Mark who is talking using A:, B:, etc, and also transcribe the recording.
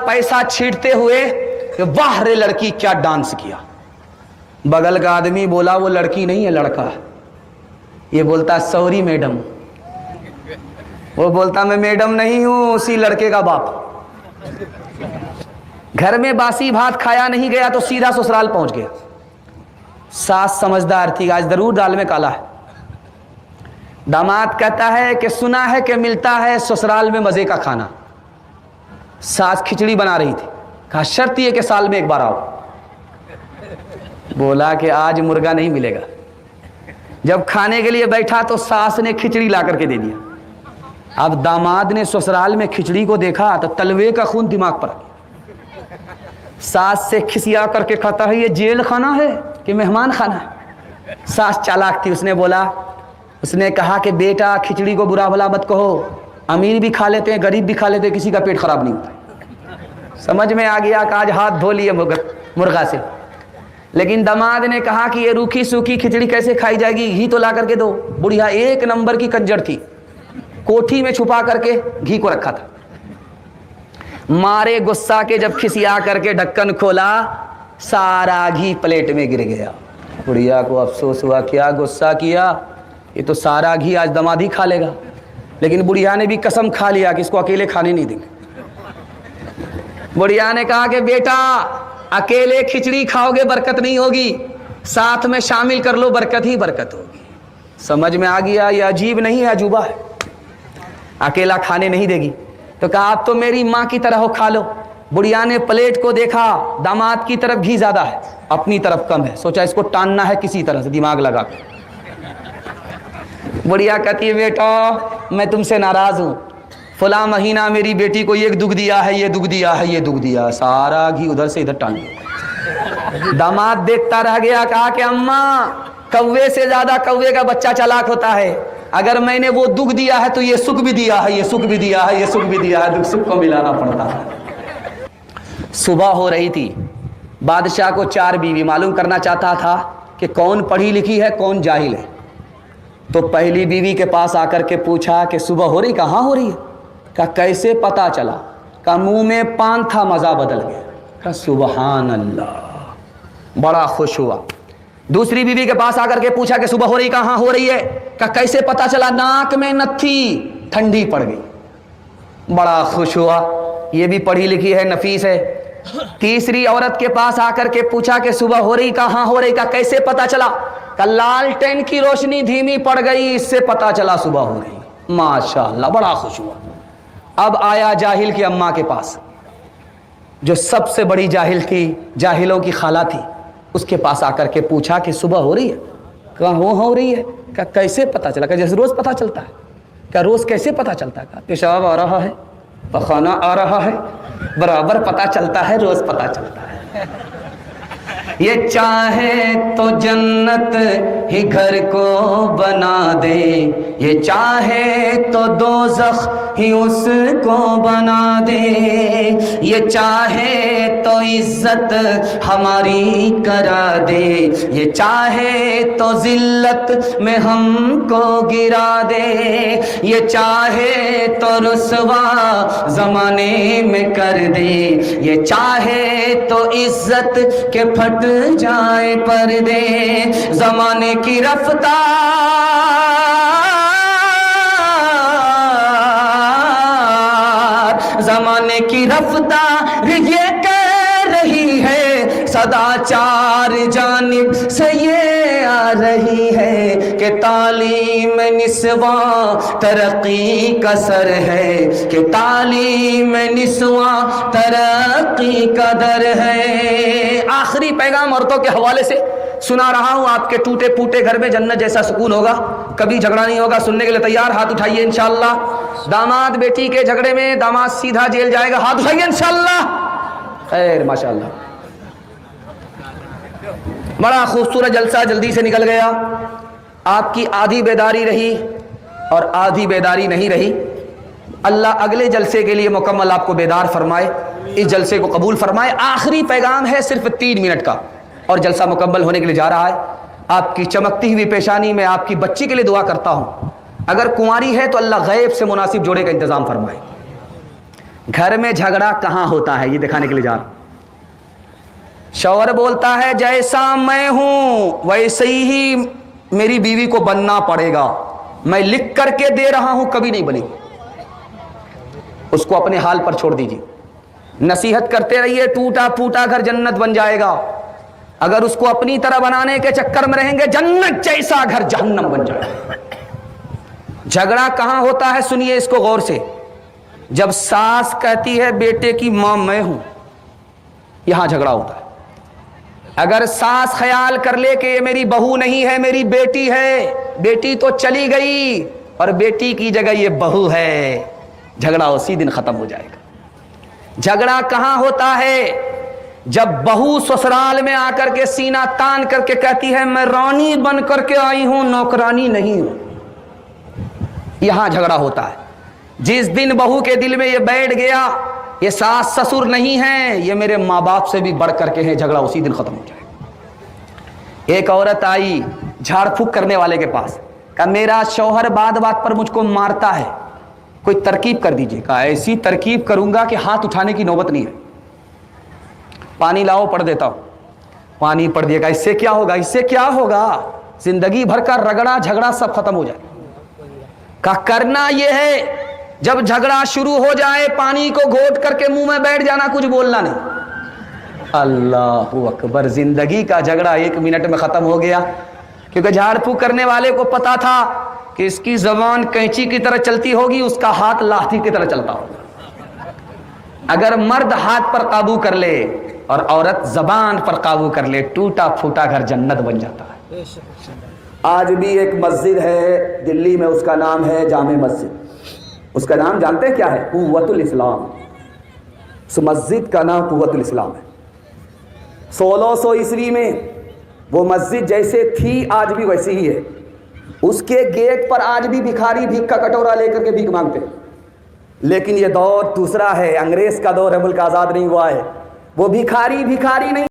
A: पैसा छींटते हुए कि वाह रे लड़की क्या डांस किया। बगल का आदमी बोला वो लड़की नहीं है लड़का है। ये बोलता सॉरी मैडम। वो बोलता मैं मैडम नहीं हूं, उसी लड़के का बाप। घर में बासी भात खाया नहीं गया तो सीधा ससुराल पहुंच गया। सास समझदार थी, आज जरूर दाल में काला है। दामाद कहता है कि सुना है कि मिलता है ससुराल में मजे का खाना। सास खिचड़ी बना रही थी, कहा शर्त ये कि साल में एक बार आओ। बोला कि आज मुर्गा नहीं मिलेगा। जब खाने के लिए बैठा तो सास ने खिचड़ी ला करके दे दिया। अब दामाद ने ससुराल में खिचड़ी को देखा तो तलवे का खून दिमाग पर आ गया। सास से खिसिया करके खाता है ये जेल खाना है कि मेहमान खाना है। सास चालाक थी, उसने कहा कि बेटा खिचड़ी को बुरा भला मत कहो, अमीर भी खा लेते हैं गरीब भी खा लेते हैं, किसी का पेट खराब नहीं होता। समझ में आ गया कि आज हाथ धो लिए मुर्गा से। लेकिन दामाद ने कहा कि ये रूखी सूखी खिचड़ी कैसे खाई जाएगी, घी तो ला करके दो। बुढ़िया एक नंबर की कंजर थी, कोठी में छुपा करके घी को रखा था। मारे गुस्सा के जब खिसिया करके ढक्कन खोला, सारा घी प्लेट में गिर गया। बुढ़िया को अफसोस हुआ, क्या गुस्सा किया, ये तो सारा घी आज दामाद ही खा लेगा। लेकिन बुढ़िया ने भी कसम खा लिया कि इसको अकेले खाने नहीं देंगे। बुढ़िया ने कहा कि बेटा अकेले खिचड़ी खाओगे बरकत नहीं होगी, साथ में शामिल कर लो बरकत ही बरकत होगी। समझ में आ गया ये अजीब नहीं है अजूबा है, अकेला खाने नहीं देगी। तो कहा आप तो मेरी माँ की तरह हो, खा लो। बुढ़िया ने प्लेट को देखा, दामाद की तरफ घी ज्यादा है, अपनी तरफ कम है। सोचा इसको टानना है किसी तरह से, दिमाग लगा कर। बुढ़िया कहती है बेटा मैं तुमसे नाराज हूं, फला महीना मेरी बेटी को ये दुख दिया है, ये दुख दिया है, ये दुख दिया है। सारा घी उधर से इधर टान दिया। दामाद देखता रह गया, कहा कि अम्मा कौवे से ज्यादा कौवे का बच्चा चालाक होता है। अगर मैंने वो दुख दिया है तो ये सुख भी दिया है, ये सुख भी दिया है, ये सुख भी दिया है, दुख सुख को मिलाना पड़ता है। सुबह हो रही थी, बादशाह को 4 बीवी, मालूम करना चाहता था कि कौन पढ़ी लिखी है कौन जाहिल है। तो पहली बीवी के पास आकर के पूछा कि सुबह हो रही, कहाँ हो रही है? कहा कैसे पता चला? कहा मुंह में पान था मजा बदल गया। कहा सुबहान अल्लाह, बड़ा खुश हुआ। दूसरी बीवी के पास आकर के पूछा कि सुबह हो रही, कहाँ हो रही है? कहा कैसे पता चला? नाक में नथी, ठंडी पड़ गई। बड़ा खुश हुआ, ये भी पढ़ी लिखी है, नफीस है। तीसरी औरत के पास आकर के पूछा कि सुबह हो रही, कहाँ हो रही? कहा कैसे पता चला? कहा लालटेन की रोशनी धीमी पड़ गई, इससे पता चला सुबह हो रही। माशाअल्लाह, बड़ा खुश हुआ। अब आया जाहिल की अम्मा के पास, जो सबसे बड़ी जाहिल थी, जाहिलों की खाला थी। उसके पास आकर के पूछा कि सुबह हो रही है? कहा हो रही है। कहा कैसे पता चला? कहा जैसे रोज पता चलता है। क्या रोज कैसे पता चलता है? कहा पेशाब आ रहा है, पखाना आ रहा है, बराबर पता चलता है, रोज पता चलता है। ये चाहे तो जन्नत ही घर को बना दे, ये चाहे तो दोज़ख ही उसको बना दे, ये चाहे तो इज्जत हमारी करा दे, ये चाहे तो जिल्लत में हमको गिरा दे, ये चाहे तो रुसवा जमाने में कर दे, ये चाहे तो इज्जत के फट जाए पर्दे। जमाने की रफ्तार, जमाने की रफ्तार ये कह रही है, सदाचार जानिब से ये आ रही है कि तालीम निस्वा तरक्की का सर है, कि तालीम निस्वा तरक्की का दर है। आखिरी पैगाम औरतों के हवाले से सुना रहा हूं, आपके टूटे फूटे घर में जन्नत जैसा सुकून होगा, कभी झगड़ा नहीं होगा। सुनने के लिए तैयार? हाथ उठाइए इंशाअल्लाह। दामाद बेटी के झगड़े में दामाद सीधा जेल जाएगा, हाथ उठाइए इंशाअल्लाह। खैर माशाअल्लाह, बड़ा खूबसूरत जलसा जल्दी से निकल गया। आपकी आधी बेदारी रही और आधी बेदारी नहीं रही। अल्लाह अगले जलसे के लिए मुकम्मल आपको बेदार फरमाए, इस जलसे को कबूल फरमाए। आखिरी पैगाम है सिर्फ 3 मिनट का और जलसा मुकम्मल होने के लिए जा रहा है। आपकी चमकती हुई पेशानी में आपकी बच्ची के लिए दुआ करता हूं, अगर कुंवारी है तो अल्लाह गैब से मुनासिब जोड़े का इंतजाम फरमाए। घर में झगड़ा कहां होता है ये दिखाने के लिए जा रहा हूं। शौहर बोलता है जैसा मैं हूं वैसे ही मेरी बीवी को बनना पड़ेगा, मैं लिख करके दे रहा हूं, कभी नहीं बनेगी। उसको अपने हाल पर छोड़ दीजिए, नसीहत करते रहिए, टूटा फूटा घर जन्नत बन जाएगा। अगर उसको अपनी तरह बनाने के चक्कर में रहेंगे, जन्नत जैसा घर जहन्नम बन जाएगा। झगड़ा कहां होता है सुनिए इसको गौर से। जब सास कहती है बेटे की मां मैं हूं, यहां झगड़ा होता है। अगर सास ख्याल कर ले कि ये मेरी बहू नहीं है, मेरी बेटी है, बेटी तो चली गई और बेटी की जगह ये बहू है, झगड़ा उसी दिन खत्म हो जाएगा। झगड़ा कहां होता है? जब बहू ससुराल में आकर के सीना तान करके कहती है मैं रानी बन करके आई हूं, नौकरानी नहीं हूं, यहां झगड़ा होता है। जिस दिन बहू के दिल में ये बैठ गया ये सास ससुर नहीं है, ये मेरे माँ बाप से भी बढ़ करके हैं, झगड़ा उसी दिन खत्म हो जाएगा। एक औरत आई झाड़ फूक करने वाले के पास, कहा मेरा शौहर बात बात पर मुझको मारता है, कोई तरकीब कर दीजिए। कहा ऐसी तरकीब करूंगा कि हाथ उठाने की नौबत नहीं है। पानी लाओ पढ़ देता हूं। पानी पढ़ दिएगा, इससे क्या होगा, इससे क्या होगा, जिंदगी भर का रगड़ा झगड़ा सब खत्म हो जाए। कहा करना यह है जब झगड़ा शुरू हो जाए पानी को घोट करके मुंह में बैठ जाना, कुछ बोलना नहीं। अल्लाहू अकबर, जिंदगी का झगड़ा 1 मिनट में खत्म हो गया। क्योंकि झाड़ फूक करने वाले को पता था कि इसकी जबान कैंची की तरह चलती होगी, उसका हाथ लाठी की तरह चलता होगा। अगर मर्द हाथ पर काबू कर ले और औरत जबान पर काबू कर ले, टूटा फूटा घर जन्नत बन जाता है। आज भी एक मस्जिद है दिल्ली में, उसका नाम है जामे मस्जिद। उसका नाम जानते हैं क्या है? कुव्वतुल इस्लाम। उस मस्जिद का नाम कुव्वतुल इस्लाम है। 1600 ईस्वी में वो मस्जिद जैसे थी आज भी वैसी ही है। उसके गेट पर आज भी भिखारी भीख का कटोरा लेकर के भीख मांगते हैं। लेकिन ये दौर दूसरा है, अंग्रेज का दौर है, मुल्क आज़ाद नहीं हुआ है। वो भिखारी नहीं